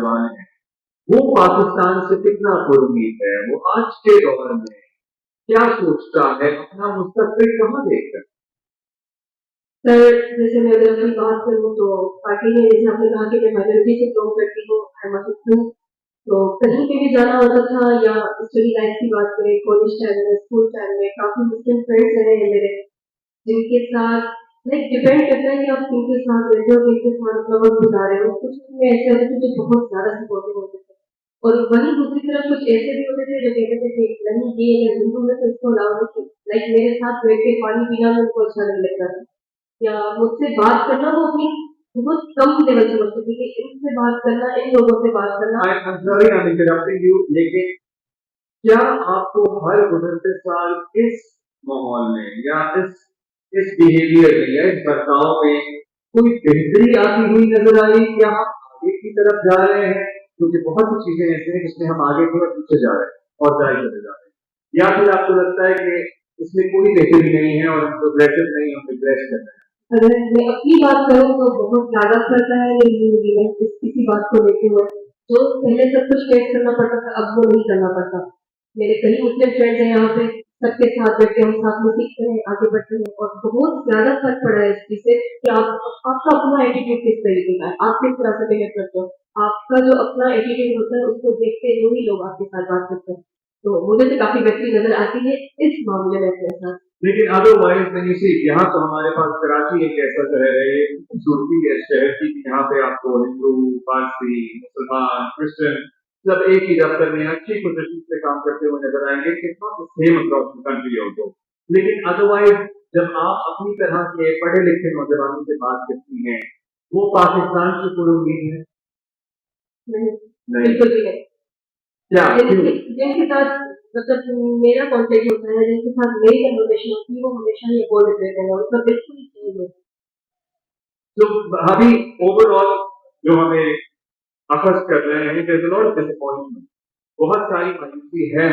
नौजवान है वो पाकिस्तान से कितना खुदउम्मीद है, वो आज के दौर में क्या सोचता है, अपना मुस्तकबिल कहाँ देखता है? सर, जैसे मैं अगर अपनी बात करूँ तो पार्टी में जैसे आपने कहा कि मैं माइनॉरिटी से बिलोंग करती हूँ, आई एम अ मुस्लिम। तो कहीं पे भी जाना होता था या स्टडी लाइफ की बात करें, कॉलेज टाइम में, स्कूल टाइम में, काफ़ी मुस्लिम फ्रेंड्स रहे हैं मेरे, जिनके साथ लाइक डिपेंड करता है कि आप किनके साथ रहते हो, किनके साथ अपना वक़्त गुज़ार रहे हो। कुछ में ऐसे होते थे जो बहुत ज़्यादा सपोर्टिव होते थे और वहीं दूसरी तरफ कुछ ऐसे भी होते थे जो कहते थे कि नहीं ये अगर हिंदू है तो इसको अलाउ नहीं किया। लाइक मेरे साथ बैठ के पानी पीना भी उनको अच्छा नहीं लगता था या मुझसे बात करना वो अपनी बहुत कम लेवल समझते थे कि इनसे बात करना, इन लोगों से बात करना। I'm sorry I'm interrupting you, लेकिन क्या आपको हर गुजरते साल इस माहौल में या इस बिहेवियर में या इस बर्ताव में कोई बेहतरी आती हुई नजर आई? क्या हम आगे की तरफ जा रहे हैं? क्योंकि बहुत सी चीजें ऐसी हैं जिसमें हम आगे की ओर पीछे जा रहे हैं और दाएं चले जा रहे हैं, या फिर आपको लगता है कि इसमें कोई बेहतरी नहीं है और हम प्रोग्रेसिव नहीं, हम रिग्रेस कर रहे हैं? अगर मैं अपनी बात करूँ तो बहुत ज़्यादा फर्क है मेरी ज़िंदगी में किसी बात को लेते हुए। जो पहले सब कुछ फेस करना पड़ता था, अब वो नहीं करना पड़ता। मेरे कई मुस्लिम फ्रेंड्स हैं यहाँ पे, सबके साथ बैठ के हम साथ में सीखते हैं, आगे बढ़ते हैं और बहुत ज़्यादा फर्क पड़ा है इस चीज़ से कि आपका अपना एटीट्यूड किस तरीके का है, आप किस तरह से बिहेव करते हो। आपका जो अपना एटीट्यूड होता है उसको देखते हुए ही लोग आपके साथ बात करते हैं। तो मुझे तो काफ़ी बेहतरी नज़र आती है इस मामले में अपने साथ। लेकिन अदरवाइज नहीं, सी यहाँ तो हमारे पास कराची एक ऐसा शहर है, ये खूबसूरती है शहर की कि यहाँ पे आपको हिंदू, पारसी, मुसलमान, क्रिश्चियन सब एक ही दफ्तर में अच्छी पोजीशन से काम करते हुए नजर आएंगे, कि not the same across the country also. लेकिन अदरवाइज जब आप अपनी तरह के पढ़े लिखे नौजवानों से बात करती हैं, वो पाकिस्तान से कोई उम्मीद है? नहीं, नहीं। बिल्कुल भी नहीं। क्या क्यों? जिनके साथ मतलब मेरा कॉन्टेक्ट होता है, जिनके साथ मेरी कन्वर्सेशन होती है, वो हमेशा ही अपोजिट रहते हैं और उसका बिल्कुल ही चेंज होता है। तो अभी ओवरऑल जो हमें अफस कर रहे हैं, there's a lot of disappointment, बहुत सारी मायूसी है